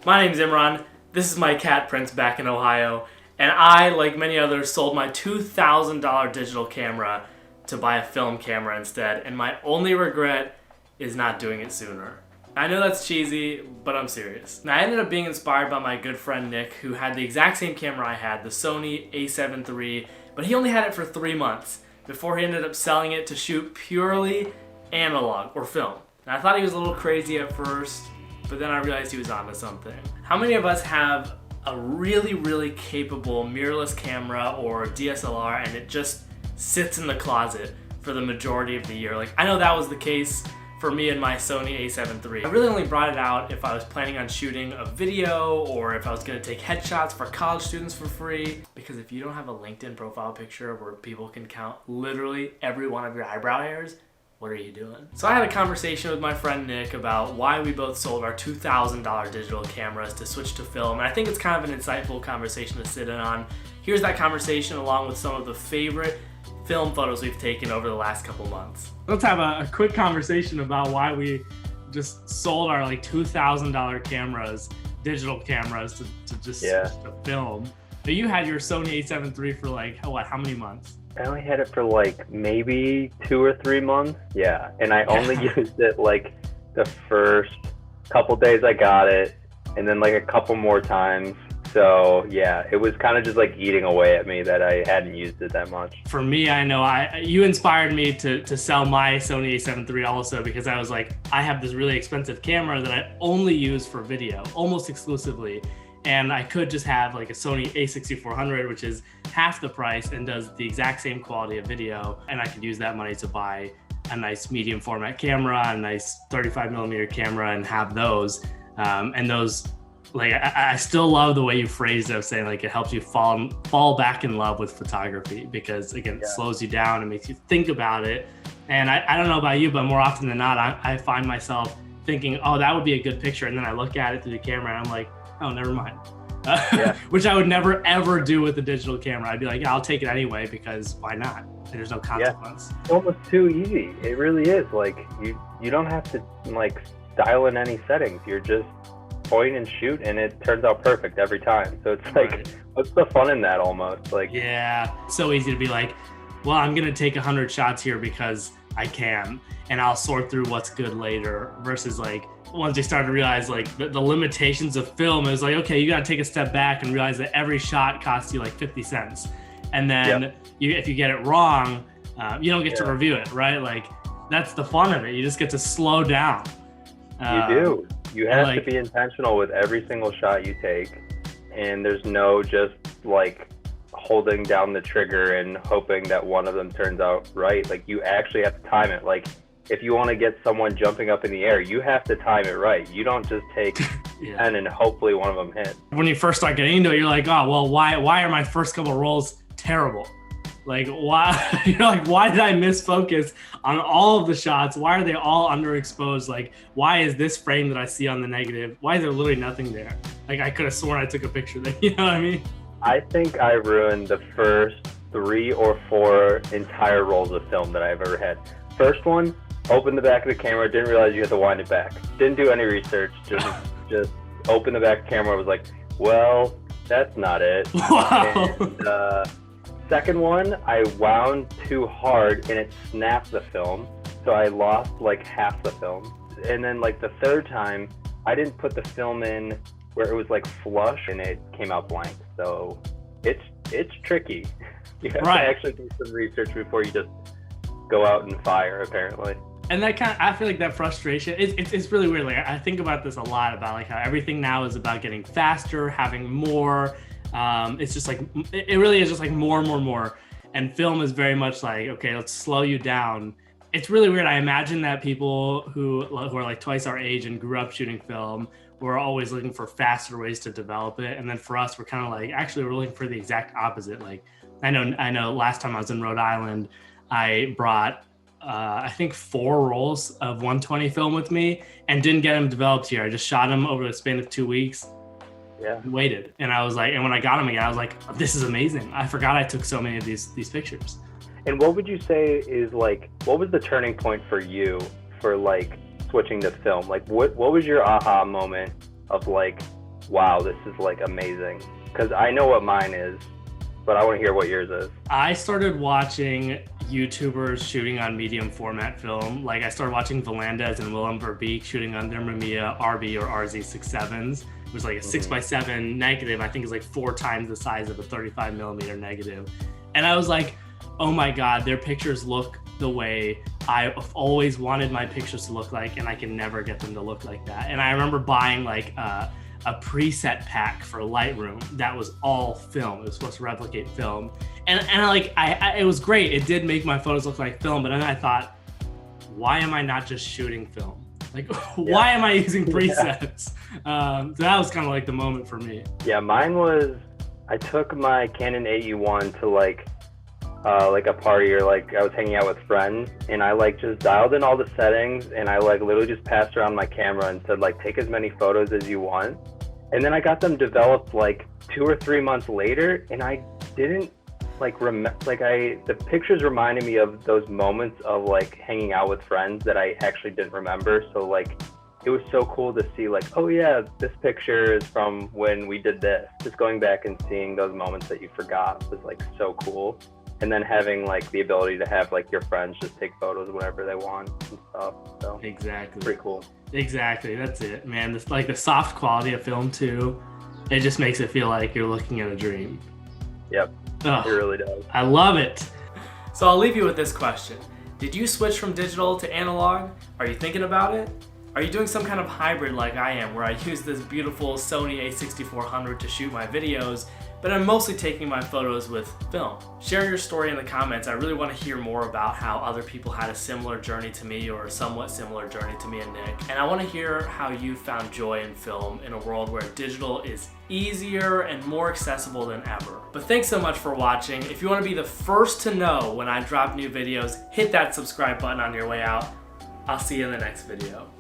My name's Imran, this is my cat Prince back in Ohio, and I, like many others, sold my $2,000 digital camera to buy a film camera instead, and my only regret is not doing it sooner. I know that's cheesy, but I'm serious. Now, I ended up being inspired by my good friend Nick, who had the exact same camera I had, the Sony A7 III, but he only had it for 3 months before he ended up selling it to shoot purely analog or film. Now, I thought he was a little crazy at first, but then I realized he was onto something. How many of us have a really capable mirrorless camera or DSLR and it just sits in the closet for the majority of the year? Like, I know that was the case for me and my Sony A7 III. I really only brought it out if I was planning on shooting a video or if I was gonna take headshots for college students for free. Because if you don't have a LinkedIn profile picture where people can count literally every one of your eyebrow hairs, what are you doing? So I had a conversation with my friend Nick about why we both sold our $2,000 digital cameras to switch to film, and I think it's kind of an insightful conversation to sit in on. Here's that conversation along with some of the favorite film photos we've taken over the last couple months. Let's have a quick conversation about why we just sold our like $2,000 cameras, digital cameras, to just switch to film. But you had your Sony A7 III for like, what, how many months? I only had it for like maybe 2 or 3 months. Yeah. And I only used it like the first couple days I got it and then like a couple more times. So yeah, it was kind of just like eating away at me that I hadn't used it that much. For me, I know you inspired me to sell my Sony A7 III also, because I was like, I have this really expensive camera that I only use for video, almost exclusively. And I could just have like a Sony a6400, which is half the price and does the exact same quality of video. And I could use that money to buy a nice medium format camera, a nice 35mm camera, and have those. And those, like, I still love the way you phrased it, of saying like it helps you fall back in love with photography, because again, it slows you down and makes you think about it. And I don't know about you, but more often than not, I find myself thinking, oh, that would be a good picture. And then I look at it through the camera and I'm like, oh, never mind. Which I would never ever do with the digital camera. I'd be like, yeah, I'll take it anyway, because why not? There's no consequence. It's almost too easy. It really is. Like you don't have to like dial in any settings. You're just point and shoot and it turns out perfect every time. So it's like, what's the fun in that almost? Like, yeah, it's so easy to be like, well, I'm gonna take 100 shots here because I can, and I'll sort through what's good later, versus like, once you start to realize like the limitations of film, is like, okay, you got to take a step back and realize that every shot costs you like 50 cents. And then if you get it wrong, you don't get to review it, right? Like, that's the fun of it. You just get to slow down. You do. You have to be intentional with every single shot you take. And there's no just like holding down the trigger and hoping that one of them turns out right. Like, you actually have to time it. Like, if you want to get someone jumping up in the air, you have to time it right. You don't just take 10 and hopefully one of them hits. When you first start getting into it, you're like, oh, well, why are my first couple rolls terrible? Like, why? You're like, why did I miss focus on all of the shots? Why are they all underexposed? Like, why is this frame that I see on the negative, why is there literally nothing there? Like, I could have sworn I took a picture there. You know what I mean? I think I ruined the first 3 or 4 entire rolls of film that I've ever had. First one, opened the back of the camera, didn't realize you had to wind it back. Didn't do any research, just opened the back of the camera, was like, well, that's not it. Wow. And second one, I wound too hard and it snapped the film, so I lost like half the film. And then like the third time, I didn't put the film in where it was like flush and it came out blank. So it's tricky. You have to actually do some research before you just go out and fire, apparently. And that I feel like that frustration, it's really weird. Like, I think about this a lot, about like how everything now is about getting faster, having more. It's just like, it really is just like more. And film is very much like, okay, let's slow you down. It's really weird. I imagine that people who are like twice our age and grew up shooting film, we're always looking for faster ways to develop it. And then for us, we're kind of like, actually, we're looking for the exact opposite. Like, I know last time I was in Rhode Island, I brought I think 4 rolls of 120 film with me and didn't get them developed here. I just shot them over the span of 2 weeks. And waited. And I was like, and when I got them again, I was like, this is amazing. I forgot I took so many of these pictures. And what would you say is like, what was the turning point for you for like switching to film? Like what was your aha moment of like, wow, this is like amazing. Because I know what mine is, but I want to hear what yours is. I started watching YouTubers shooting on medium format film. Like I started watching Valandez and Willem Verbeek shooting on their Mamiya RB or RZ67s. It was like a 6x7 negative. I think it's like 4 times the size of a 35mm negative. And I was like, oh my God, their pictures look the way I've always wanted my pictures to look like, and I can never get them to look like that. And I remember buying like a preset pack for Lightroom that was all film. It was supposed to replicate film. And it was great. It did make my photos look like film, but then I thought, why am I not just shooting film? Like, why am I using presets? So that was kind of like the moment for me. Yeah, mine was, I took my Canon AE-1 to like a party, or like I was hanging out with friends, and I like just dialed in all the settings, and I like literally just passed around my camera and said like, take as many photos as you want. And then I got them developed like 2 or 3 months later, and I didn't like the pictures reminded me of those moments of like hanging out with friends that I actually didn't remember. So like it was so cool to see like, oh yeah, this picture is from when we did this. Just going back and seeing those moments that you forgot was like so cool. And then having like the ability to have like your friends just take photos whenever they want and stuff. So exactly, pretty cool. Exactly, that's it, man. This, like the soft quality of film too, it just makes it feel like you're looking at a dream. Yep, it really does. I love it. So I'll leave you with this question. Did you switch from digital to analog? Are you thinking about it? Are you doing some kind of hybrid like I am, where I use this beautiful Sony a6400 to shoot my videos, but I'm mostly taking my photos with film? Share your story in the comments. I really want to hear more about how other people had a similar journey to me, or a somewhat similar journey to me and Nick. And I want to hear how you found joy in film in a world where digital is easier and more accessible than ever. But thanks so much for watching. If you want to be the first to know when I drop new videos, hit that subscribe button on your way out. I'll see you in the next video.